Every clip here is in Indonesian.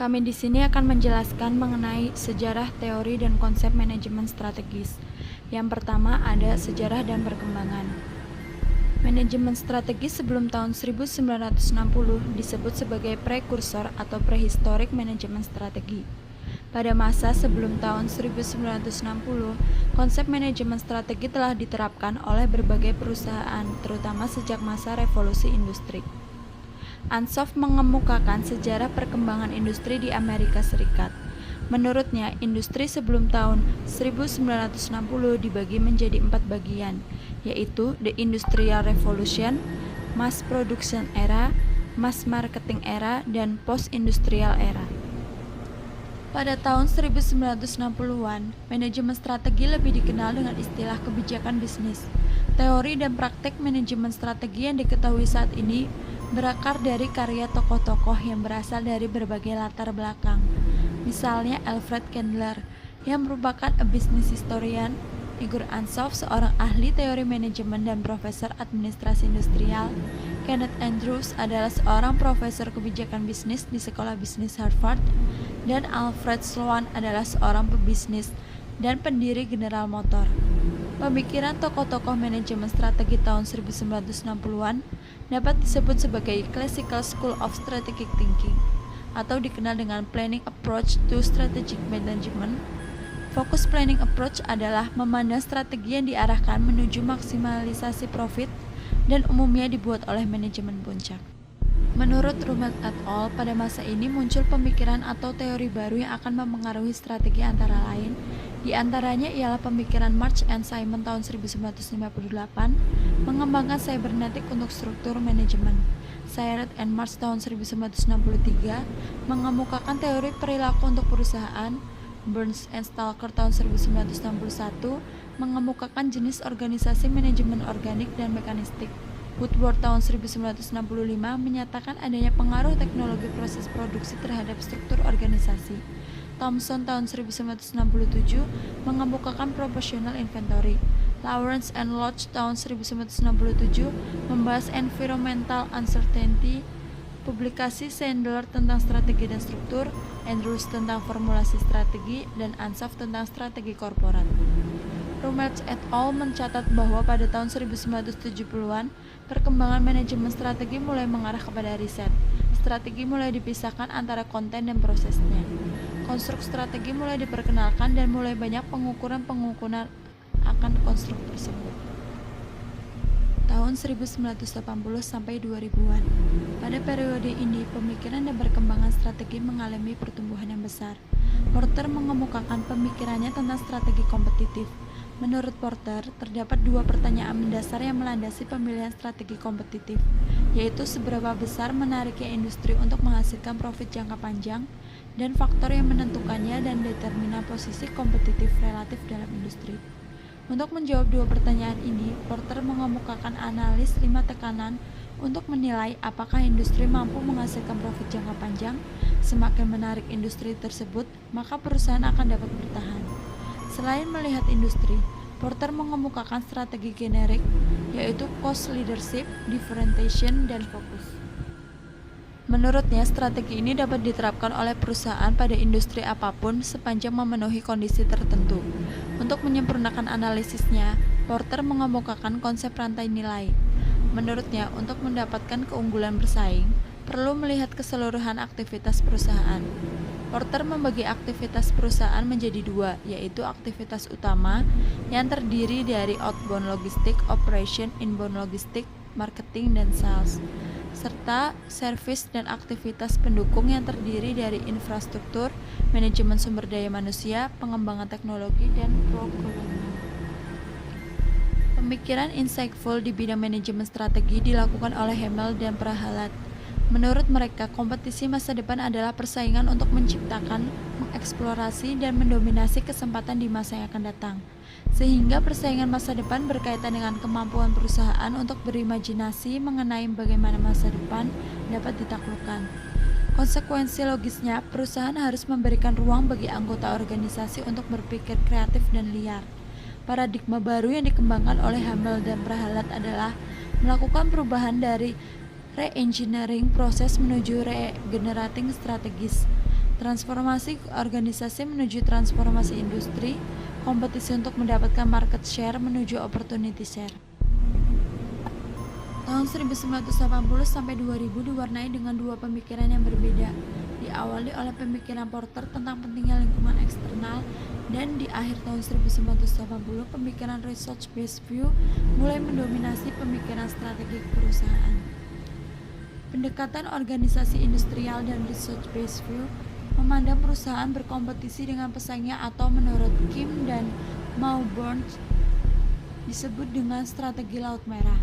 Kami di sini akan menjelaskan mengenai sejarah, teori, dan konsep manajemen strategis. Yang pertama ada sejarah dan perkembangan. Manajemen strategis sebelum tahun 1960 disebut sebagai prekursor atau prehistorik manajemen strategi. Pada masa sebelum tahun 1960, konsep manajemen strategi telah diterapkan oleh berbagai perusahaan, terutama sejak masa revolusi industri. Ansoff mengemukakan sejarah perkembangan industri di Amerika Serikat. Menurutnya, industri sebelum tahun 1960 dibagi menjadi 4 bagian, yaitu The Industrial Revolution, Mass Production Era, Mass Marketing Era, dan Post-Industrial Era. Pada tahun 1960-an, manajemen strategi lebih dikenal dengan istilah kebijakan bisnis. Teori dan praktek manajemen strategi yang diketahui saat ini berakar dari karya tokoh-tokoh yang berasal dari berbagai latar belakang. Misalnya Alfred Candler, yang merupakan a business historian, Igor Ansoff, seorang ahli teori manajemen dan profesor administrasi industrial, Kenneth Andrews adalah seorang profesor kebijakan bisnis di Sekolah Bisnis Harvard, dan Alfred Sloan adalah seorang pebisnis dan pendiri General Motor. Pemikiran tokoh-tokoh manajemen strategi tahun 1960-an dapat disebut sebagai Classical School of Strategic Thinking atau dikenal dengan Planning Approach to Strategic Management. Fokus planning approach adalah memandang strategi yang diarahkan menuju maksimalisasi profit dan umumnya dibuat oleh manajemen puncak. Menurut Rumelt et al., pada masa ini muncul pemikiran atau teori baru yang akan memengaruhi strategi antara lain. Di antaranya ialah pemikiran March and Simon tahun 1958 mengembangkan cybernetic untuk struktur manajemen. Sayret and March tahun 1963 mengemukakan teori perilaku untuk perusahaan. Burns and Stalker tahun 1961 mengemukakan jenis organisasi manajemen organik dan mekanistik. Woodward tahun 1965 menyatakan adanya pengaruh teknologi proses produksi terhadap struktur organisasi. Thomson tahun 1967 mengemukakan proportional inventory. Lawrence and Lodge tahun 1967 membahas environmental uncertainty. Publikasi Sandler tentang strategi dan struktur, Andrews tentang formulasi strategi, dan Ansoff tentang strategi korporat. Rumelt et al. Mencatat bahwa pada tahun 1970-an, perkembangan manajemen strategi mulai mengarah kepada riset. Strategi mulai dipisahkan antara konten dan prosesnya. Konstruk strategi mulai diperkenalkan dan mulai banyak pengukuran akan konstruk tersebut. Tahun 1980 sampai 2000-an. Pada periode ini, pemikiran dan perkembangan strategi mengalami pertumbuhan yang besar. Porter mengemukakan pemikirannya tentang strategi kompetitif. Menurut Porter, terdapat 2 pertanyaan mendasar yang melandasi pemilihan strategi kompetitif, yaitu seberapa besar menariknya industri untuk menghasilkan profit jangka panjang, dan faktor yang menentukannya dan determinan posisi kompetitif relatif dalam industri. Untuk menjawab 2 pertanyaan ini, Porter mengemukakan analis 5 tekanan untuk menilai apakah industri mampu menghasilkan profit jangka panjang. Semakin menarik industri tersebut, maka perusahaan akan dapat bertahan. Selain melihat industri, Porter mengemukakan strategi generik, yaitu cost leadership, differentiation, dan fokus. Menurutnya, strategi ini dapat diterapkan oleh perusahaan pada industri apapun sepanjang memenuhi kondisi tertentu. Untuk menyempurnakan analisisnya, Porter mengemukakan konsep rantai nilai. Menurutnya, untuk mendapatkan keunggulan bersaing, perlu melihat keseluruhan aktivitas perusahaan. Porter membagi aktivitas perusahaan menjadi 2, yaitu aktivitas utama yang terdiri dari outbound logistik, operation, inbound logistik, marketing, dan sales, serta service dan aktivitas pendukung yang terdiri dari infrastruktur, manajemen sumber daya manusia, pengembangan teknologi, dan programming. Pemikiran insightful di bidang manajemen strategi dilakukan oleh Hamel dan Prahalat. Menurut mereka, kompetisi masa depan adalah persaingan untuk menciptakan, mengeksplorasi, dan mendominasi kesempatan di masa yang akan datang. Sehingga persaingan masa depan berkaitan dengan kemampuan perusahaan untuk berimajinasi mengenai bagaimana masa depan dapat ditaklukkan. Konsekuensi logisnya, perusahaan harus memberikan ruang bagi anggota organisasi untuk berpikir kreatif dan liar. Paradigma baru yang dikembangkan oleh Hamel dan Prahalat adalah melakukan perubahan dari re-engineering proses menuju regenerating strategis. transformasi organisasi menuju transformasi industri, kompetisi untuk mendapatkan market share menuju opportunity share. Tahun 1980 sampai 2000 diwarnai dengan dua pemikiran yang berbeda. Diawali oleh pemikiran Porter tentang pentingnya lingkungan eksternal, dan di akhir tahun 1980 pemikiran research based view mulai mendominasi pemikiran strategi perusahaan. Pendekatan organisasi industrial dan research based view memandang perusahaan berkompetisi dengan pesaingnya, atau menurut Kim dan Mauborgne disebut dengan strategi laut merah.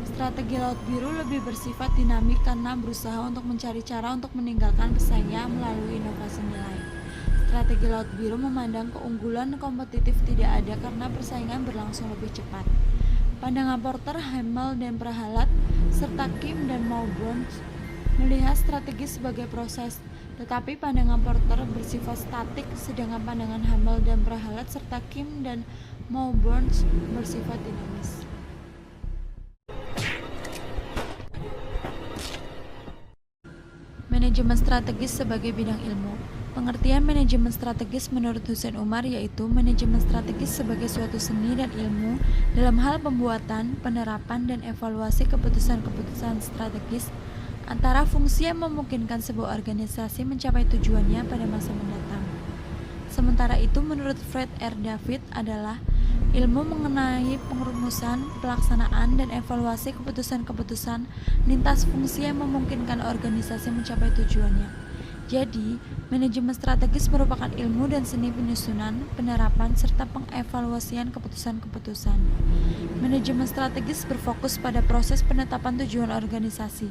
Strategi laut biru lebih bersifat dinamik karena berusaha untuk mencari cara untuk meninggalkan pesaingnya melalui inovasi nilai. Strategi laut biru memandang keunggulan kompetitif tidak ada karena persaingan berlangsung lebih cepat. Pandangan Porter, Hamel, dan Prahalat, serta Kim dan Mauborgne melihat strategi sebagai proses, tetapi pandangan Porter bersifat statik, sedangkan pandangan Hamel dan Prahalat serta Kim dan Mauborgne bersifat dinamis. Manajemen strategis sebagai bidang ilmu. Pengertian manajemen strategis menurut Hussein Umar yaitu manajemen strategis sebagai suatu seni dan ilmu dalam hal pembuatan, penerapan, dan evaluasi keputusan-keputusan strategis antara fungsi yang memungkinkan sebuah organisasi mencapai tujuannya pada masa mendatang. Sementara itu, menurut Fred R. David adalah ilmu mengenai pengrumusan, pelaksanaan, dan evaluasi keputusan-keputusan lintas fungsi yang memungkinkan organisasi mencapai tujuannya. Jadi, manajemen strategis merupakan ilmu dan seni penyusunan, penerapan, serta pengevaluasian keputusan-keputusan. Manajemen strategis berfokus pada proses penetapan tujuan organisasi,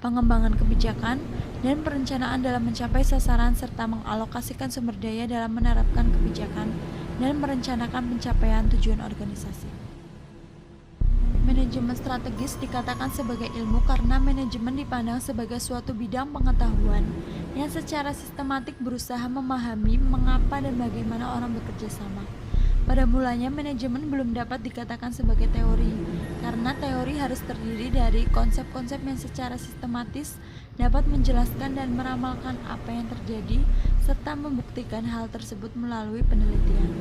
pengembangan kebijakan, dan perencanaan dalam mencapai sasaran serta mengalokasikan sumber daya dalam menerapkan kebijakan dan merencanakan pencapaian tujuan organisasi. Manajemen strategis dikatakan sebagai ilmu karena manajemen dipandang sebagai suatu bidang pengetahuan yang secara sistematik berusaha memahami mengapa dan bagaimana orang bekerja sama. Pada mulanya, manajemen belum dapat dikatakan sebagai teori, karena teori harus terdiri dari konsep-konsep yang secara sistematis dapat menjelaskan dan meramalkan apa yang terjadi, serta membuktikan hal tersebut melalui penelitian.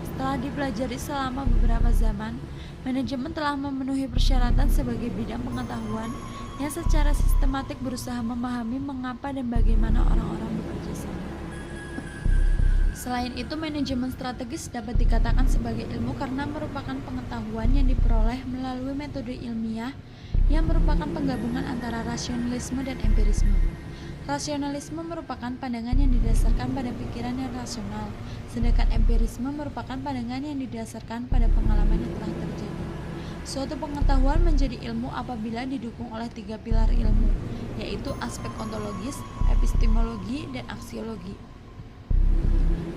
Setelah dipelajari selama beberapa zaman, manajemen telah memenuhi persyaratan sebagai bidang pengetahuan yang secara sistematik berusaha memahami mengapa dan bagaimana orang-orang bekerja sama. Selain itu, manajemen strategis dapat dikatakan sebagai ilmu karena merupakan pengetahuan yang diperoleh melalui metode ilmiah yang merupakan penggabungan antara rasionalisme dan empirisme. Rasionalisme merupakan pandangan yang didasarkan pada pikiran yang rasional, sedangkan empirisme merupakan pandangan yang didasarkan pada pengalaman yang telah terjadi. Suatu pengetahuan menjadi ilmu apabila didukung oleh tiga pilar ilmu, yaitu aspek ontologis, epistemologi, dan aksiologi.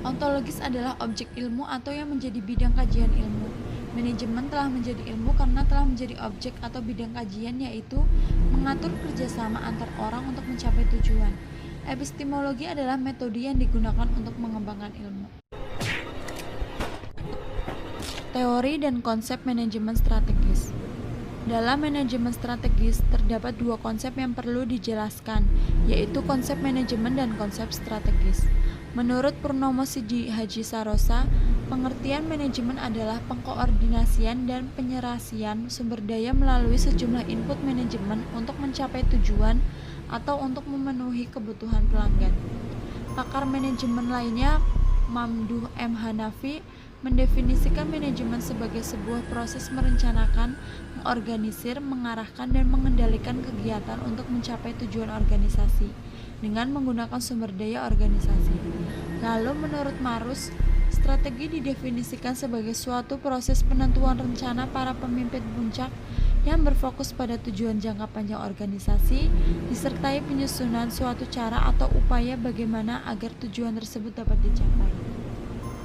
Ontologis adalah objek ilmu atau yang menjadi bidang kajian ilmu. Manajemen telah menjadi ilmu karena telah menjadi objek atau bidang kajian, yaitu mengatur kerjasama antar orang untuk mencapai tujuan. Epistemologi adalah metode yang digunakan untuk mengembangkan ilmu. Teori dan konsep manajemen strategis. Dalam manajemen strategis terdapat dua konsep yang perlu dijelaskan, yaitu konsep manajemen dan konsep strategis. Menurut Purnomo Sidi Haji Sarosa, pengertian manajemen adalah pengkoordinasian dan penyerasian sumber daya melalui sejumlah input manajemen untuk mencapai tujuan atau untuk memenuhi kebutuhan pelanggan. Pakar manajemen lainnya, Mamduh M. Hanafi, mendefinisikan manajemen sebagai sebuah proses merencanakan, mengorganisir, mengarahkan, dan mengendalikan kegiatan untuk mencapai tujuan organisasi dengan menggunakan sumber daya organisasi. Lalu menurut Marus, strategi didefinisikan sebagai suatu proses penentuan rencana para pemimpin puncak yang berfokus pada tujuan jangka panjang organisasi, disertai penyusunan suatu cara atau upaya bagaimana agar tujuan tersebut dapat dicapai.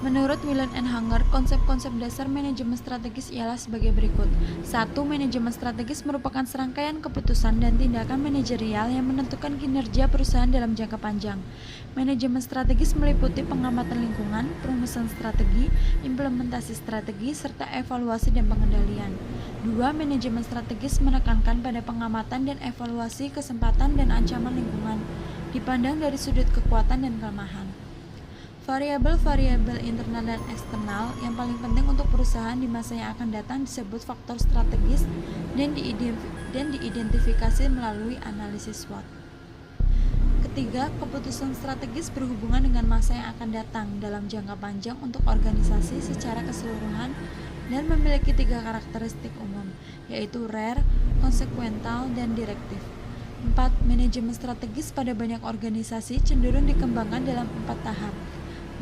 Menurut Willen and Hanger, konsep-konsep dasar manajemen strategis ialah sebagai berikut. 1. Manajemen strategis merupakan serangkaian keputusan dan tindakan manajerial yang menentukan kinerja perusahaan dalam jangka panjang. Manajemen strategis meliputi pengamatan lingkungan, perumusan strategi, implementasi strategi, serta evaluasi dan pengendalian. 2. Manajemen strategis menekankan pada pengamatan dan evaluasi kesempatan dan ancaman lingkungan. dipandang dari sudut kekuatan dan kelemahan. Variabel-variabel internal dan eksternal yang paling penting untuk perusahaan di masa yang akan datang disebut faktor strategis dan diidentifikasi melalui analisis SWOT. Ketiga, keputusan strategis berhubungan dengan masa yang akan datang dalam jangka panjang untuk organisasi secara keseluruhan dan memiliki 3 karakteristik umum, yaitu rare, consequential, dan direktif. 4. Manajemen strategis pada banyak organisasi cenderung dikembangkan dalam 4 tahap,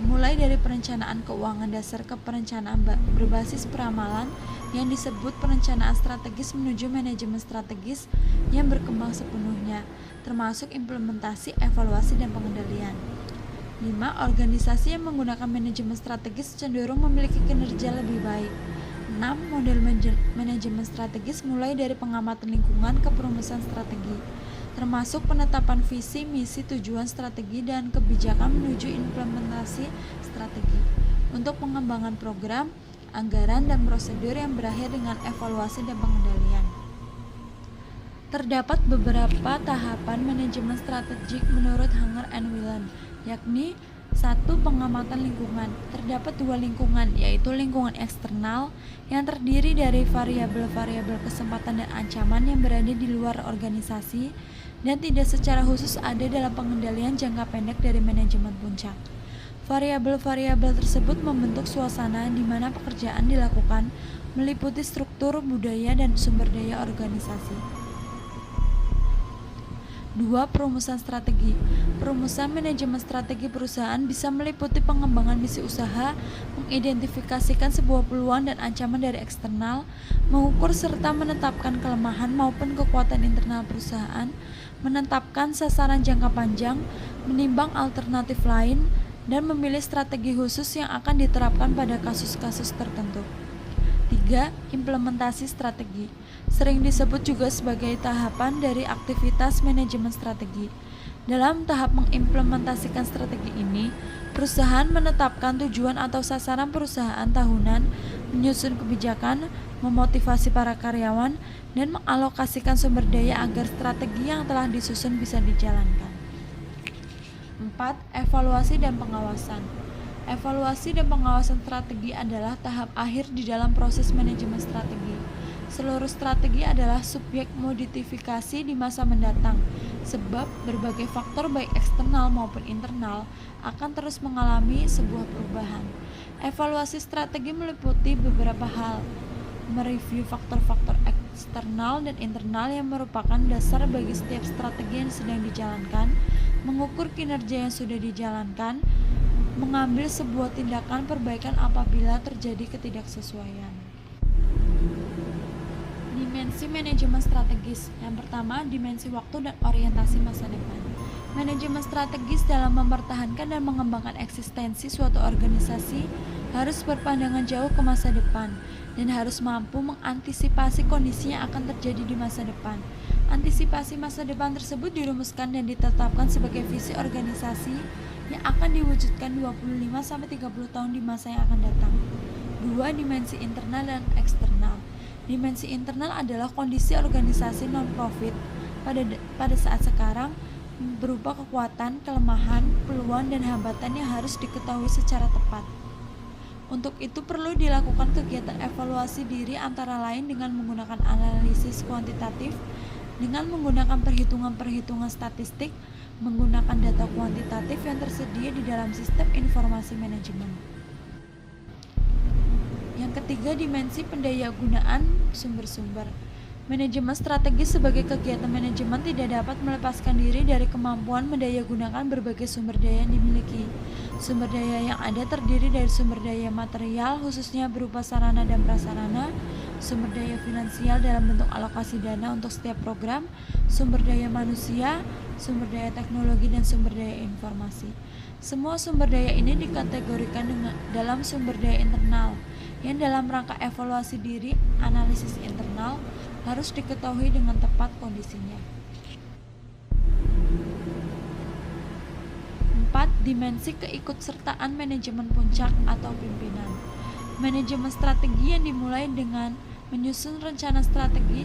mulai dari perencanaan keuangan dasar ke perencanaan berbasis peramalan yang disebut perencanaan strategis menuju manajemen strategis yang berkembang sepenuhnya, termasuk implementasi, evaluasi, dan pengendalian. 5. Organisasi yang menggunakan manajemen strategis cenderung memiliki kinerja lebih baik. 6. Model manajemen strategis mulai dari pengamatan lingkungan ke perumusan strategi, termasuk penetapan visi, misi, tujuan strategi, dan kebijakan menuju implementasi strategi untuk pengembangan program, anggaran, dan prosedur yang berakhir dengan evaluasi dan pengendalian. Terdapat beberapa tahapan manajemen strategik menurut Hanger and Whelan, yakni 1. Pengamatan lingkungan. Terdapat 2 lingkungan, yaitu lingkungan eksternal yang terdiri dari variabel-variabel kesempatan dan ancaman yang berada di luar organisasi dan tidak secara khusus ada dalam pengendalian jangka pendek dari manajemen puncak. Variabel-variabel tersebut membentuk suasana di mana pekerjaan dilakukan, meliputi struktur, budaya, dan sumber daya organisasi. 2. Perumusan strategi. Perumusan manajemen strategi perusahaan bisa meliputi pengembangan misi usaha, mengidentifikasikan sebuah peluang dan ancaman dari eksternal, mengukur serta menetapkan kelemahan maupun kekuatan internal perusahaan, menetapkan sasaran jangka panjang, menimbang alternatif lain, dan memilih strategi khusus yang akan diterapkan pada kasus-kasus tertentu. 3. Implementasi strategi. Sering disebut juga sebagai tahapan dari aktivitas manajemen strategi. Dalam tahap mengimplementasikan strategi ini, perusahaan menetapkan tujuan atau sasaran perusahaan tahunan, menyusun kebijakan, memotivasi para karyawan, dan mengalokasikan sumber daya agar strategi yang telah disusun bisa dijalankan. 4. Evaluasi dan pengawasan. Evaluasi dan pengawasan strategi adalah tahap akhir di dalam proses manajemen strategi. Seluruh strategi adalah subjek modifikasi di masa mendatang, sebab berbagai faktor baik eksternal maupun internal akan terus mengalami sebuah perubahan. Evaluasi strategi meliputi beberapa hal: mereview faktor-faktor eksternal dan internal yang merupakan dasar bagi setiap strategi yang sedang dijalankan, mengukur kinerja yang sudah dijalankan, mengambil sebuah tindakan perbaikan apabila terjadi ketidaksesuaian. Dimensi manajemen strategis. Yang pertama, dimensi waktu dan orientasi masa depan. Manajemen strategis dalam mempertahankan dan mengembangkan eksistensi suatu organisasi harus berpandangan jauh ke masa depan dan harus mampu mengantisipasi kondisi yang akan terjadi di masa depan. Antisipasi masa depan tersebut dirumuskan dan ditetapkan sebagai visi organisasi yang akan diwujudkan 25-30 tahun di masa yang akan datang. 2. Dimensi internal dan eksternal. Dimensi internal adalah kondisi organisasi non-profit pada saat sekarang berupa kekuatan, kelemahan, peluang, dan hambatan yang harus diketahui secara tepat. Untuk itu perlu dilakukan kegiatan evaluasi diri antara lain dengan menggunakan analisis kuantitatif, dengan menggunakan perhitungan-perhitungan statistik, menggunakan data kuantitatif yang tersedia di dalam sistem informasi manajemen. Yang ketiga, dimensi pendayagunaan sumber-sumber. Manajemen strategis sebagai kegiatan manajemen tidak dapat melepaskan diri dari kemampuan mendayagunakan berbagai sumber daya yang dimiliki. Sumber daya yang ada terdiri dari sumber daya material, khususnya berupa sarana dan prasarana, sumber daya finansial dalam bentuk alokasi dana untuk setiap program, sumber daya manusia, sumber daya teknologi, dan sumber daya informasi. Semua sumber daya ini dikategorikan dalam sumber daya internal, yang dalam rangka evaluasi diri, analisis internal, harus diketahui dengan tepat kondisinya. 4. Dimensi keikutsertaan manajemen puncak atau pimpinan. Manajemen strategi yang dimulai dengan menyusun rencana strategi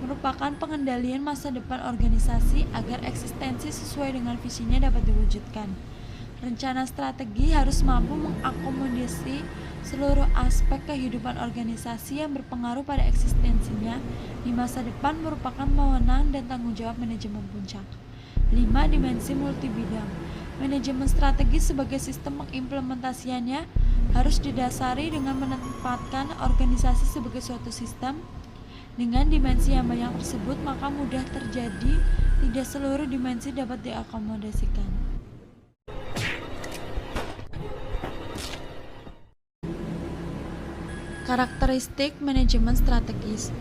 merupakan pengendalian masa depan organisasi agar eksistensi sesuai dengan visinya dapat diwujudkan. Rencana strategi harus mampu mengakomodasi seluruh aspek kehidupan organisasi yang berpengaruh pada eksistensinya di masa depan merupakan wewenang dan tanggung jawab manajemen puncak. 5. Dimensi multibidang. Manajemen strategi sebagai sistem pengimplementasiannya harus didasari dengan menempatkan organisasi sebagai suatu sistem. Dengan dimensi yang banyak tersebut, maka mudah terjadi tidak seluruh dimensi dapat diakomodasikan. Karakteristik manajemen strategis.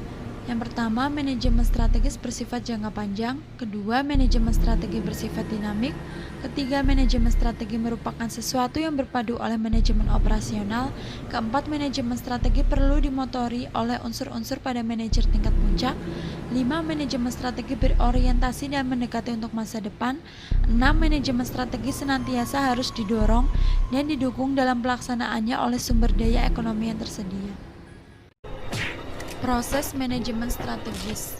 Yang pertama, manajemen strategis bersifat jangka panjang. Kedua, manajemen strategi bersifat dinamik. Ketiga, manajemen strategi merupakan sesuatu yang berpadu oleh manajemen operasional. Keempat, manajemen strategi perlu dimotori oleh unsur-unsur pada manajer tingkat puncak. 5. Manajemen strategi berorientasi dan mendekati untuk masa depan. 6. Manajemen strategi senantiasa harus didorong dan didukung dalam pelaksanaannya oleh sumber daya ekonomi yang tersedia. Proses manajemen strategis.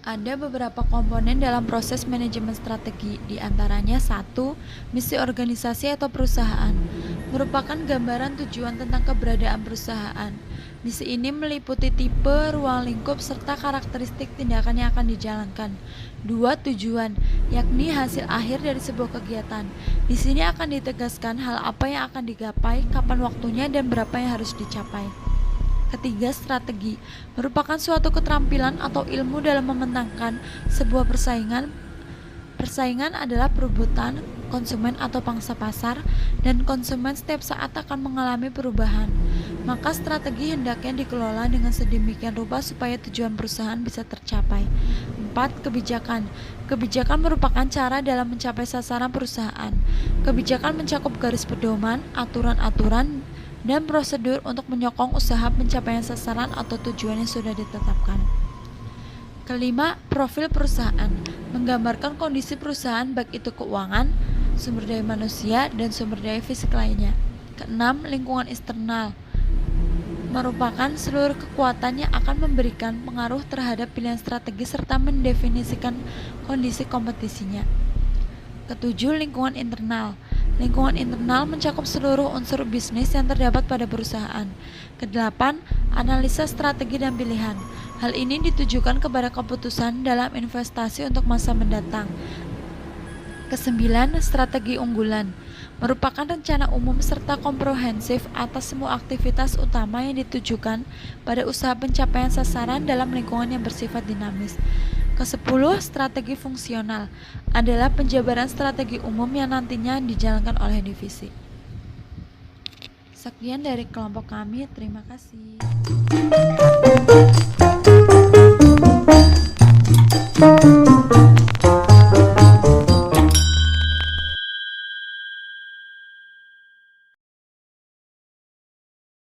Ada beberapa komponen dalam proses manajemen strategi, di antaranya 1. Misi organisasi atau perusahaan, merupakan gambaran tujuan tentang keberadaan perusahaan. Misi ini meliputi tipe, ruang lingkup, serta karakteristik tindakan yang akan dijalankan. 2. Tujuan, yakni hasil akhir dari sebuah kegiatan. Di sini akan ditegaskan hal apa yang akan digapai, kapan waktunya, dan berapa yang harus dicapai. Ketiga, strategi, merupakan suatu keterampilan atau ilmu dalam memenangkan sebuah persaingan. Persaingan adalah perebutan konsumen atau pangsa pasar, dan konsumen setiap saat akan mengalami perubahan. Maka strategi hendaknya dikelola dengan sedemikian rupa supaya tujuan perusahaan bisa tercapai. 4. Kebijakan. Kebijakan merupakan cara dalam mencapai sasaran perusahaan. Kebijakan mencakup garis pedoman, aturan-aturan, dan prosedur untuk menyokong usaha pencapaian sasaran atau tujuan yang sudah ditetapkan. Kelima, profil perusahaan, menggambarkan kondisi perusahaan baik itu keuangan, sumber daya manusia, dan sumber daya fisik lainnya. Keenam, lingkungan eksternal, merupakan seluruh kekuatan yang akan memberikan pengaruh terhadap pilihan strategi serta mendefinisikan kondisi kompetisinya. Ketujuh, lingkungan internal. Lingkungan internal mencakup seluruh unsur bisnis yang terdapat pada perusahaan. Kedelapan, analisa strategi dan pilihan. Hal ini ditujukan kepada keputusan dalam investasi untuk masa mendatang. Kesembilan, strategi unggulan, merupakan rencana umum serta komprehensif atas semua aktivitas utama yang ditujukan pada usaha pencapaian sasaran dalam lingkungan yang bersifat dinamis. Kesepuluh, strategi fungsional, adalah penjabaran strategi umum yang nantinya dijalankan oleh divisi. Sekian dari kelompok kami, terima kasih.